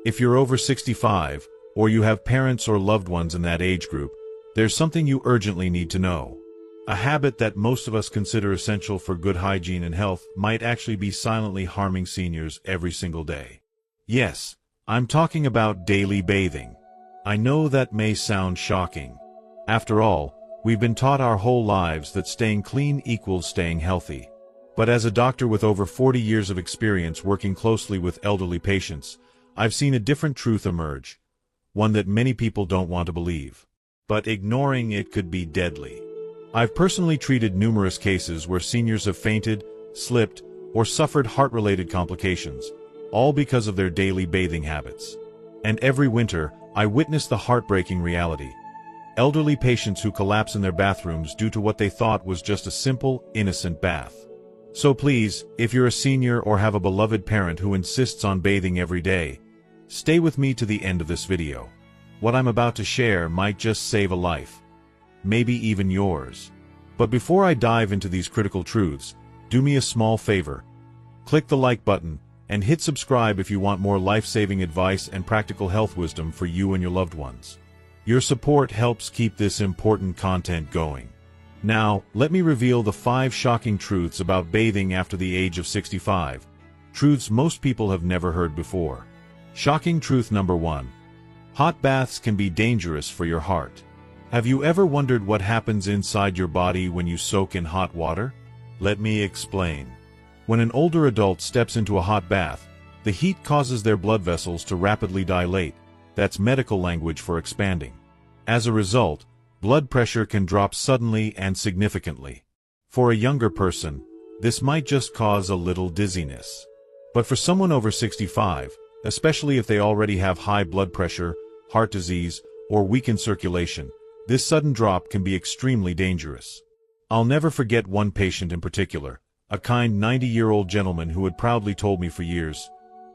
If you're over 65, or you have parents or loved ones in that age group, there's something you urgently need to know. A habit that most of us consider essential for good hygiene and health might actually be silently harming seniors every single day. Yes, I'm talking about daily bathing. I know that may sound shocking. After all, we've been taught our whole lives that staying clean equals staying healthy. But as a doctor with over 40 years of experience working closely with elderly patients, I've seen a different truth emerge, one that many people don't want to believe. But ignoring it could be deadly. I've personally treated numerous cases where seniors have fainted, slipped, or suffered heart-related complications, all because of their daily bathing habits. And every winter, I witness the heartbreaking reality. Elderly patients who collapse in their bathrooms due to what they thought was just a simple, innocent bath. So please, if you're a senior or have a beloved parent who insists on bathing every day, stay with me to the end of this video. What I'm about to share might just save a life. Maybe even yours. But before I dive into these critical truths, do me a small favor. Click the like button and hit subscribe if you want more life-saving advice and practical health wisdom for you and your loved ones. Your support helps keep this important content going. Now, let me reveal the 5 shocking truths about bathing after the age of 65. Truths most people have never heard before. Shocking truth number 1. Hot baths can be dangerous for your heart. Have you ever wondered what happens inside your body when you soak in hot water? Let me explain. When an older adult steps into a hot bath, the heat causes their blood vessels to rapidly dilate. That's medical language for expanding. As a result, blood pressure can drop suddenly and significantly. For a younger person, this might just cause a little dizziness. But for someone over 65, especially if they already have high blood pressure, heart disease, or weakened circulation, this sudden drop can be extremely dangerous. I'll never forget one patient in particular, a kind 90-year-old gentleman who had proudly told me for years,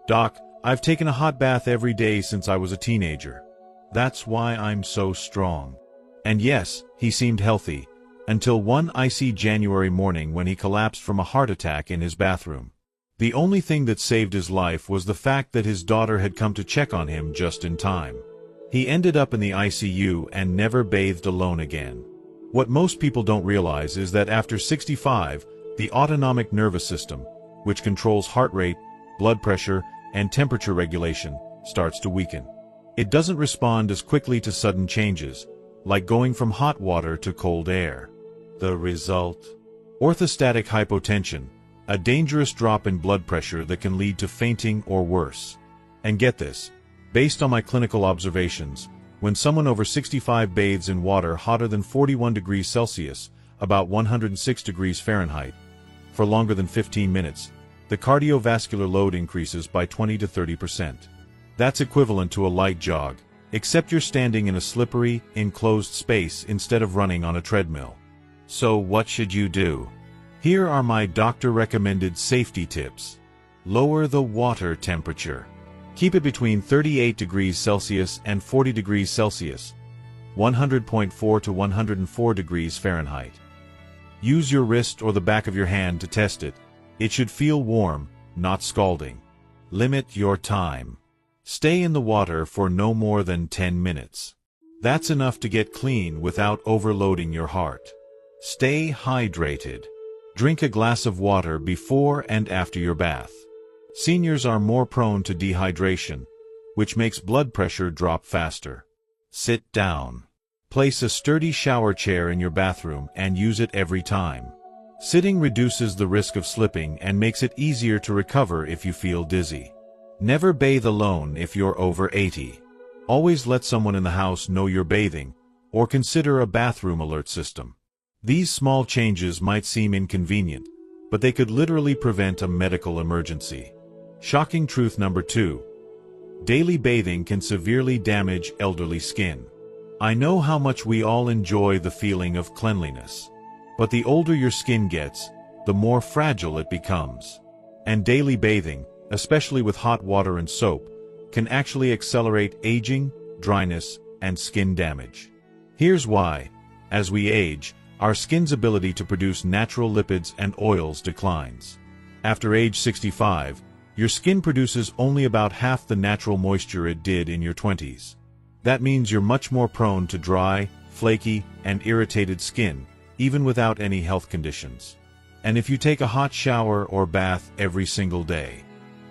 "Doc, I've taken a hot bath every day since I was a teenager. That's why I'm so strong." And yes, he seemed healthy, until one icy January morning when he collapsed from a heart attack in his bathroom. The only thing that saved his life was the fact that his daughter had come to check on him just in time. He ended up in the ICU and never bathed alone again. What most people don't realize is that after 65, the autonomic nervous system, which controls heart rate, blood pressure, and temperature regulation, starts to weaken. It doesn't respond as quickly to sudden changes, like going from hot water to cold air. The result? Orthostatic hypotension, a dangerous drop in blood pressure that can lead to fainting or worse. And get this, based on my clinical observations, when someone over 65 bathes in water hotter than 41 degrees Celsius, about 106 degrees Fahrenheit, for longer than 15 minutes, the cardiovascular load increases by 20 to 30%. That's equivalent to a light jog, except you're standing in a slippery, enclosed space instead of running on a treadmill. So what should you do? Here are my doctor-recommended safety tips. Lower the water temperature. Keep it between 38 degrees Celsius and 40 degrees Celsius, 100.4 to 104 degrees Fahrenheit. Use your wrist or the back of your hand to test it. It should feel warm, not scalding. Limit your time. Stay in the water for no more than 10 minutes. That's enough to get clean without overloading your heart. Stay hydrated. Drink a glass of water before and after your bath. Seniors are more prone to dehydration, which makes blood pressure drop faster. Sit down. Place a sturdy shower chair in your bathroom and use it every time. Sitting reduces the risk of slipping and makes it easier to recover if you feel dizzy. Never bathe alone if you're over 80. Always let someone in the house know you're bathing, or consider a bathroom alert system. These small changes might seem inconvenient, but they could literally prevent a medical emergency. Shocking truth number 2. Daily bathing can severely damage elderly skin. I know how much we all enjoy the feeling of cleanliness. But the older your skin gets, the more fragile it becomes. And daily bathing, especially with hot water and soap, can actually accelerate aging, dryness, and skin damage. Here's why. As we age, our skin's ability to produce natural lipids and oils declines. After age 65, Your skin produces only about half the natural moisture it did in your 20s. That means you're much more prone to dry, flaky, and irritated skin, even without any health conditions. And if you take a hot shower or bath every single day,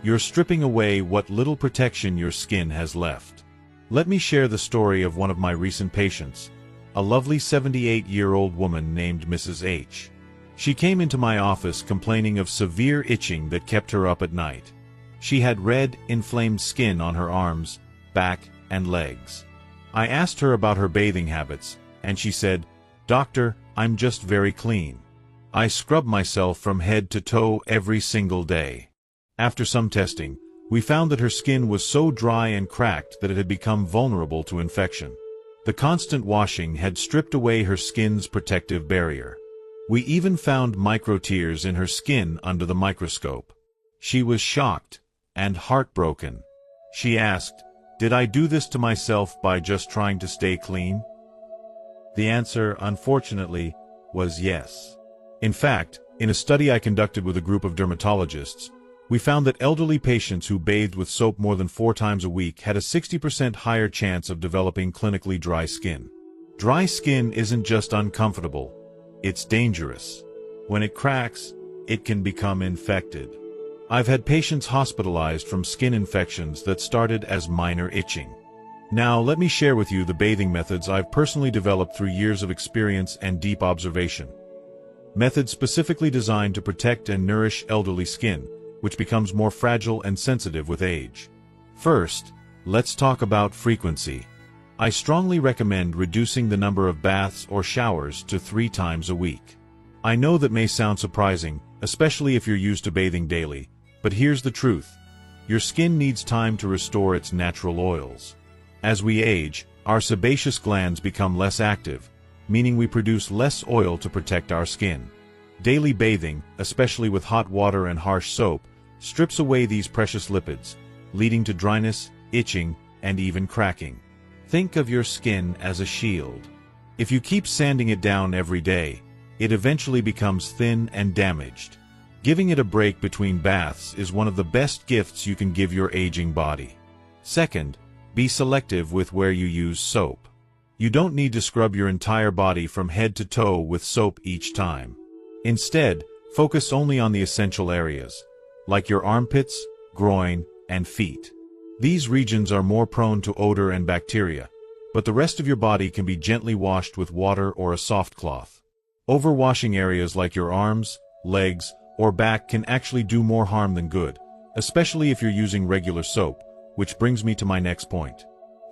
you're stripping away what little protection your skin has left. Let me share the story of one of my recent patients, a lovely 78-year-old woman named Mrs. H. She came into my office complaining of severe itching that kept her up at night. She had red, inflamed skin on her arms, back, and legs. I asked her about her bathing habits, and she said, "Doctor, I'm just very clean. I scrub myself from head to toe every single day." After some testing, we found that her skin was so dry and cracked that it had become vulnerable to infection. The constant washing had stripped away her skin's protective barrier. We even found microtears in her skin under the microscope. She was shocked and heartbroken. She asked, "Did I do this to myself by just trying to stay clean?" The answer, unfortunately, was yes. In fact, in a study I conducted with a group of dermatologists, we found that elderly patients who bathed with soap more than 4 times a week had a 60% higher chance of developing clinically dry skin. Dry skin isn't just uncomfortable, it's dangerous. When it cracks, it can become infected. I've had patients hospitalized from skin infections that started as minor itching. Now, let me share with you the bathing methods I've personally developed through years of experience and deep observation. Methods specifically designed to protect and nourish elderly skin, which becomes more fragile and sensitive with age. First, let's talk about frequency. I strongly recommend reducing the number of baths or showers to 3 times a week. I know that may sound surprising, especially if you're used to bathing daily, but here's the truth. Your skin needs time to restore its natural oils. As we age, our sebaceous glands become less active, meaning we produce less oil to protect our skin. Daily bathing, especially with hot water and harsh soap, strips away these precious lipids, leading to dryness, itching, and even cracking. Think of your skin as a shield. If you keep sanding it down every day, it eventually becomes thin and damaged. Giving it a break between baths is one of the best gifts you can give your aging body. Second, be selective with where you use soap. You don't need to scrub your entire body from head to toe with soap each time. Instead, focus only on the essential areas, like your armpits, groin, and feet. These regions are more prone to odor and bacteria, but the rest of your body can be gently washed with water or a soft cloth. Overwashing areas like your arms, legs, or back can actually do more harm than good, especially if you're using regular soap, which brings me to my next point.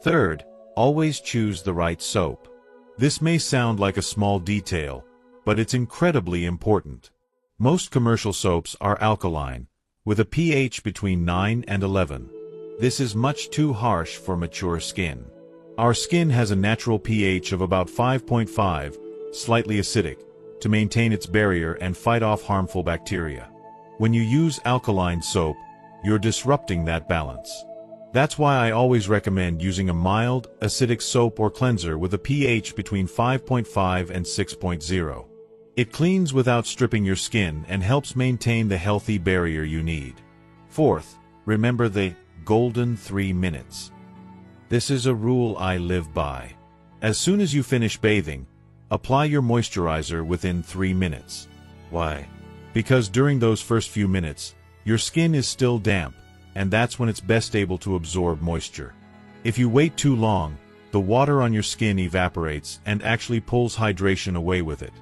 Third, always choose the right soap. This may sound like a small detail, but it's incredibly important. Most commercial soaps are alkaline, with a pH between 9 and 11. This is much too harsh for mature skin. Our skin has a natural pH of about 5.5, slightly acidic, to maintain its barrier and fight off harmful bacteria. When you use alkaline soap, you're disrupting that balance. That's why I always recommend using a mild, acidic soap or cleanser with a pH between 5.5 and 6.0. It cleans without stripping your skin and helps maintain the healthy barrier you need. Fourth, remember the golden 3 minutes. This is a rule I live by. As soon as you finish bathing, apply your moisturizer within 3 minutes. Why? Because during those first few minutes, your skin is still damp, and that's when it's best able to absorb moisture. If you wait too long, the water on your skin evaporates and actually pulls hydration away with it.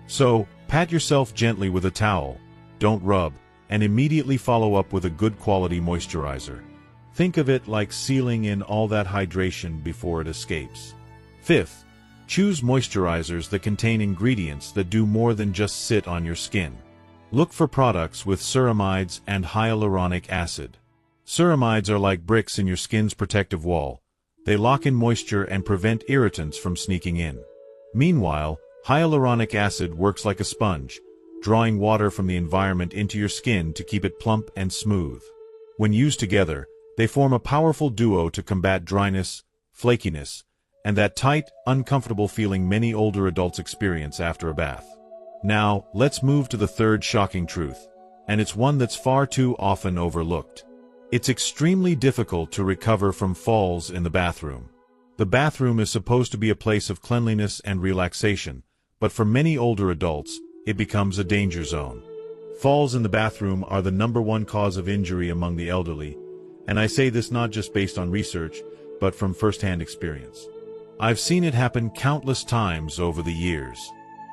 So, pat yourself gently with a towel, don't rub, and immediately follow up with a good quality moisturizer. Think of it like sealing in all that hydration before it escapes. Fifth, choose moisturizers that contain ingredients that do more than just sit on your skin. Look for products with ceramides and hyaluronic acid. Ceramides are like bricks in your skin's protective wall. They lock in moisture and prevent irritants from sneaking in. Meanwhile, hyaluronic acid works like a sponge, drawing water from the environment into your skin to keep it plump and smooth. When used together, they form a powerful duo to combat dryness, flakiness, and that tight, uncomfortable feeling many older adults experience after a bath. Now, let's move to the third shocking truth. and it's one that's far too often overlooked. It's extremely difficult to recover from falls in the bathroom. The bathroom is supposed to be a place of cleanliness and relaxation, but for many older adults, it becomes a danger zone. Falls in the bathroom are the #1 cause of injury among the elderly, and I say this not just based on research, but from first-hand experience. I've seen it happen countless times over the years.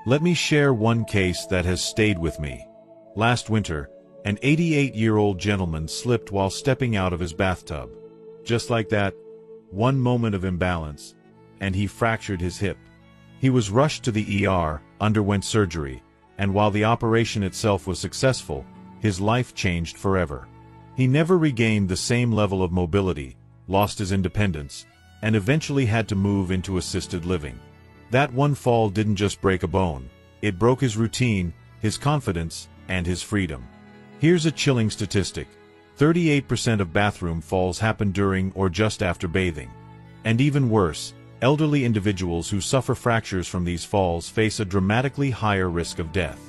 Let me share one case that has stayed with me. Last winter, an 88-year-old gentleman slipped while stepping out of his bathtub. Just like that, one moment of imbalance, and he fractured his hip. He was rushed to the ER, underwent surgery, and while the operation itself was successful, his life changed forever. He never regained the same level of mobility, lost his independence, and eventually had to move into assisted living. That one fall didn't just break a bone, it broke his routine, his confidence, and his freedom. Here's a chilling statistic. 38% of bathroom falls happen during or just after bathing. And even worse, elderly individuals who suffer fractures from these falls face a dramatically higher risk of death.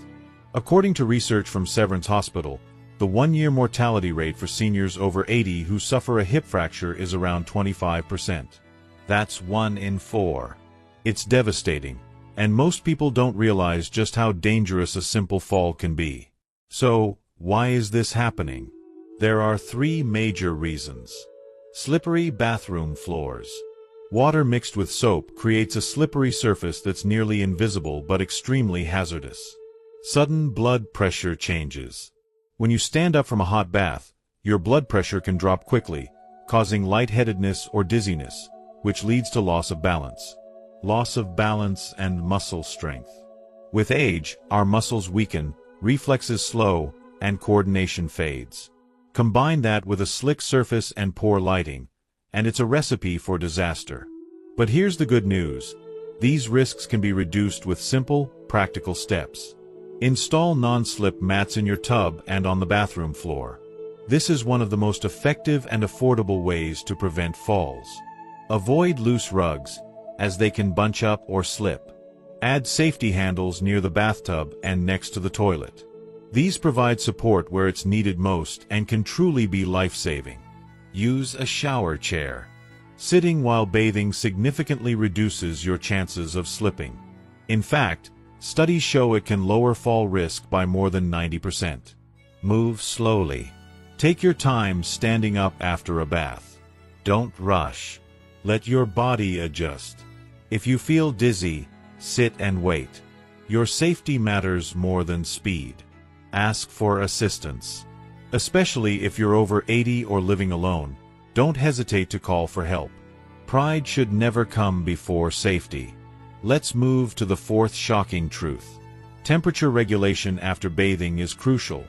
According to research from Severance Hospital, the one-year mortality rate for seniors over 80 who suffer a hip fracture is around 25%. That's 1 in 4. It's devastating, and most people don't realize just how dangerous a simple fall can be. So, why is this happening? There are 3 major reasons. Slippery bathroom floors. Water mixed with soap creates a slippery surface that's nearly invisible but extremely hazardous. Sudden blood pressure changes. When you stand up from a hot bath, your blood pressure can drop quickly, causing lightheadedness or dizziness, which leads to loss of balance. Loss of balance and muscle strength. With age, our muscles weaken, reflexes slow, and coordination fades. Combine that with a slick surface and poor lighting, and it's a recipe for disaster. But here's the good news. These risks can be reduced with simple, practical steps. Install non-slip mats in your tub and on the bathroom floor. This is one of the most effective and affordable ways to prevent falls. Avoid loose rugs, as they can bunch up or slip. Add safety handles near the bathtub and next to the toilet. These provide support where it's needed most and can truly be life-saving. Use a shower chair. Sitting while bathing significantly reduces your chances of slipping. In fact, studies show it can lower fall risk by more than 90%. Move slowly. Take your time standing up after a bath. Don't rush. Let your body adjust. If you feel dizzy, sit and wait. Your safety matters more than speed. Ask for assistance. Especially if you're over 80 or living alone, don't hesitate to call for help. Pride should never come before safety. Let's move to the 4th shocking truth. Temperature regulation after bathing is crucial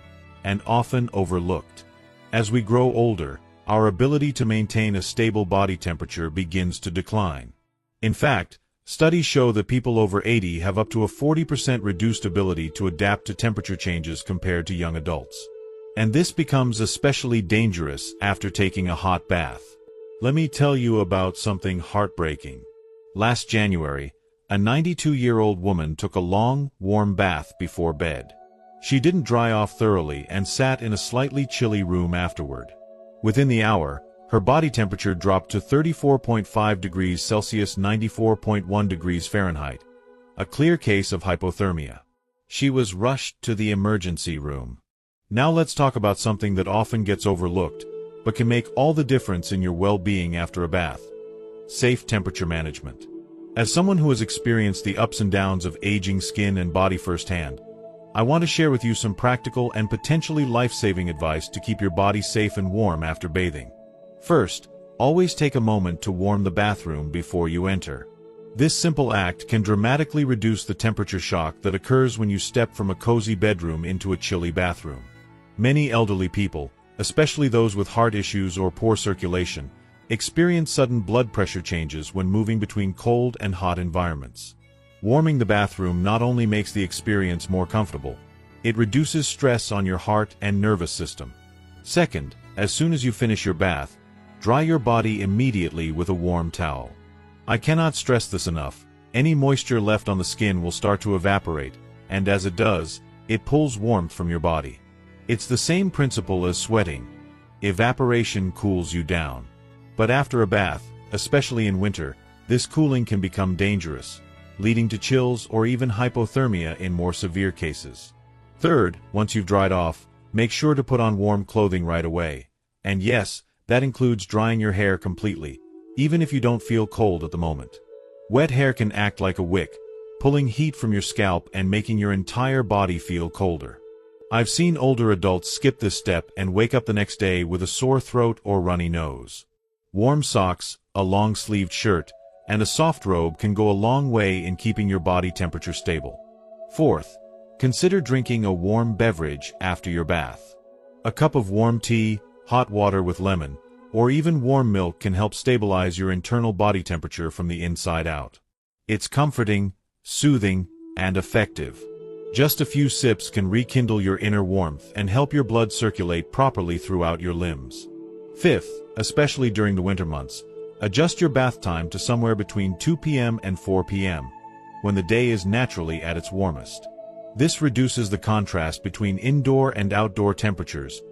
and often overlooked. As we grow older, our ability to maintain a stable body temperature begins to decline. In fact, studies show that people over 80 have up to a 40% reduced ability to adapt to temperature changes compared to young adults. And this becomes especially dangerous after taking a hot bath. Let me tell you about something heartbreaking. Last January, a 92-year-old woman took a long, warm bath before bed. She didn't dry off thoroughly and sat in a slightly chilly room afterward. Within the hour, her body temperature dropped to 34.5 degrees Celsius, 94.1 degrees Fahrenheit, a clear case of hypothermia. She was rushed to the emergency room. Now let's talk about something that often gets overlooked, but can make all the difference in your well-being after a bath. Safe temperature management. As someone who has experienced the ups and downs of aging skin and body firsthand, I want to share with you some practical and potentially life-saving advice to keep your body safe and warm after bathing. First, always take a moment to warm the bathroom before you enter. This simple act can dramatically reduce the temperature shock that occurs when you step from a cozy bedroom into a chilly bathroom. Many elderly people, especially those with heart issues or poor circulation, experience sudden blood pressure changes when moving between cold and hot environments. Warming the bathroom not only makes the experience more comfortable, it reduces stress on your heart and nervous system. Second, as soon as you finish your bath, dry your body immediately with a warm towel. I cannot stress this enough. Any moisture left on the skin will start to evaporate, and as it does, it pulls warmth from your body. It's the same principle as sweating. Evaporation cools you down. But after a bath, especially in winter, this cooling can become dangerous, leading to chills or even hypothermia in more severe cases. Third, once you've dried off, make sure to put on warm clothing right away. And yes, that includes drying your hair completely, even if you don't feel cold at the moment. Wet hair can act like a wick, pulling heat from your scalp and making your entire body feel colder. I've seen older adults skip this step and wake up the next day with a sore throat or runny nose. Warm socks, a long-sleeved shirt, and a soft robe can go a long way in keeping your body temperature stable. Fourth, consider drinking a warm beverage after your bath. A cup of warm tea, hot water with lemon, or even warm milk can help stabilize your internal body temperature from the inside out. It's comforting, soothing, and effective. Just a few sips can rekindle your inner warmth and help your blood circulate properly throughout your limbs. Fifth, especially during the winter months, adjust your bath time to somewhere between 2 p.m. and 4 p.m., when the day is naturally at its warmest. This reduces the contrast between indoor and outdoor temperatures,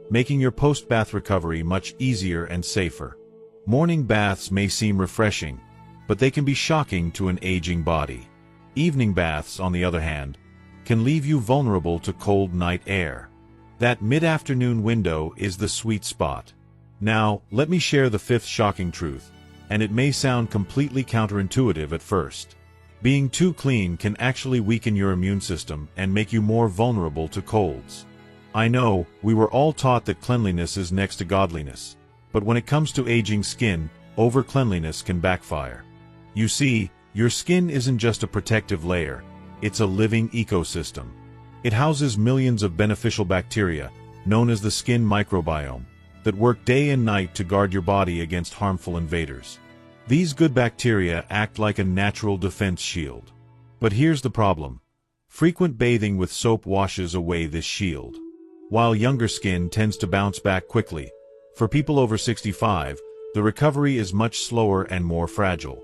making your post-bath recovery much easier and safer. Morning baths may seem refreshing, but they can be shocking to an aging body. Evening baths, on the other hand, can leave you vulnerable to cold night air. That mid-afternoon window is the sweet spot. Now, let me share the fifth shocking truth, and it may sound completely counterintuitive at first. Being too clean can actually weaken your immune system and make you more vulnerable to colds. I know, we were all taught that cleanliness is next to godliness, but when it comes to aging skin, over-cleanliness can backfire. You see, your skin isn't just a protective layer, it's a living ecosystem. It houses millions of beneficial bacteria, known as the skin microbiome, that work day and night to guard your body against harmful invaders. These good bacteria act like a natural defense shield. But here's the problem. Frequent bathing with soap washes away this shield. While younger skin tends to bounce back quickly, for people over 65, the recovery is much slower and more fragile.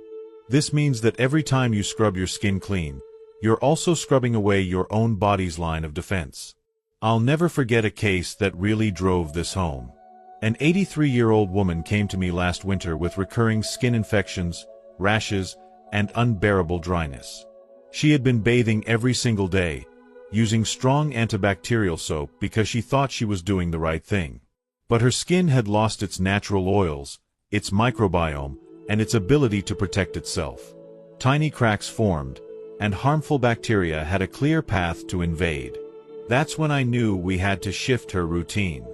This means that every time you scrub your skin clean, you're also scrubbing away your own body's line of defense. I'll never forget a case that really drove this home. An 83-year-old woman came to me last winter with recurring skin infections, rashes, and unbearable dryness. She had been bathing every single day, using strong antibacterial soap because she thought she was doing the right thing. But her skin had lost its natural oils, its microbiome, and its ability to protect itself. Tiny cracks formed, and harmful bacteria had a clear path to invade. That's when I knew we had to shift her routine.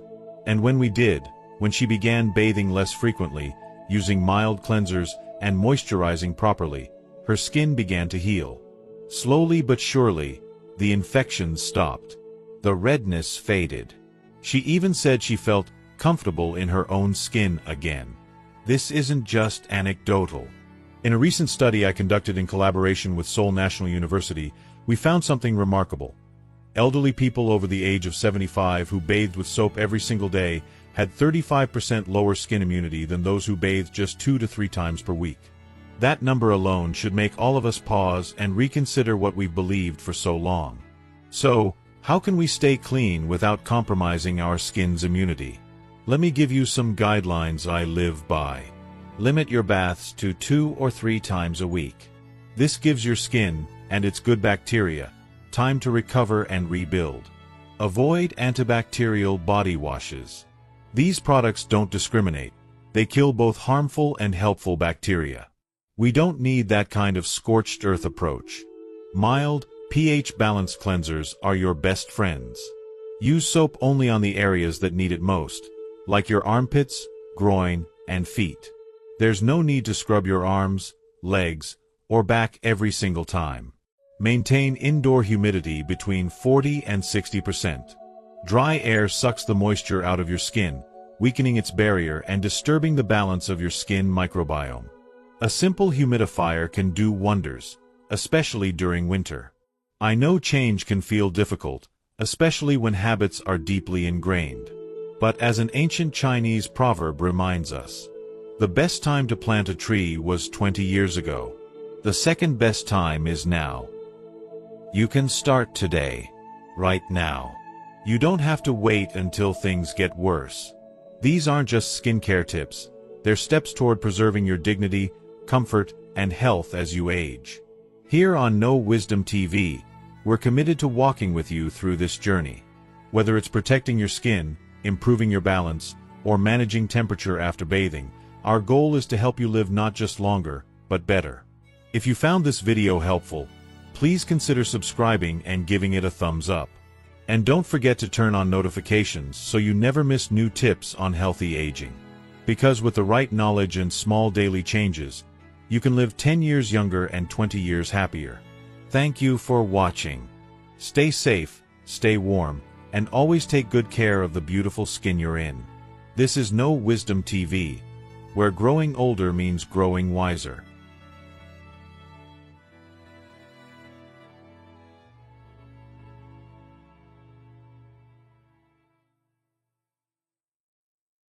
And when we did, when she began bathing less frequently, using mild cleansers, and moisturizing properly, her skin began to heal. Slowly but surely, the infections stopped. The redness faded. She even said she felt comfortable in her own skin again. This isn't just anecdotal. In a recent study I conducted in collaboration with Seoul National University, we found something remarkable. Elderly people over the age of 75 who bathed with soap every single day had 35% lower skin immunity than those who bathed just 2 to 3 times per week. That number alone should make all of us pause and reconsider what we've believed for so long. So, how can we stay clean without compromising our skin's immunity? Let me give you some guidelines I live by. Limit your baths to 2 or 3 times a week. This gives your skin, and its good bacteria, time to recover and rebuild. Avoid antibacterial body washes. These products don't discriminate. They kill both harmful and helpful bacteria. We don't need that kind of scorched earth approach. Mild, pH-balanced cleansers are your best friends. Use soap only on the areas that need it most, like your armpits, groin, and feet. There's no need to scrub your arms, legs, or back every single time. Maintain indoor humidity between 40 and 60%. Dry air sucks the moisture out of your skin, weakening its barrier and disturbing the balance of your skin microbiome. A simple humidifier can do wonders, especially during winter. I know change can feel difficult, especially when habits are deeply ingrained. But as an ancient Chinese proverb reminds us, the best time to plant a tree was 20 years ago. The second best time is now. You can start today, right now. You don't have to wait until things get worse. These aren't just skincare tips. They're steps toward preserving your dignity, comfort, and health as you age. Here on No Wisdom TV, we're committed to walking with you through this journey. Whether it's protecting your skin, improving your balance, or managing temperature after bathing, our goal is to help you live not just longer, but better. If you found this video helpful, please consider subscribing and giving it a thumbs up. And don't forget to turn on notifications so you never miss new tips on healthy aging. Because with the right knowledge and small daily changes, you can live 10 years younger and 20 years happier. Thank you for watching. Stay safe, stay warm, and always take good care of the beautiful skin you're in. This is No Wisdom TV, where growing older means growing wiser.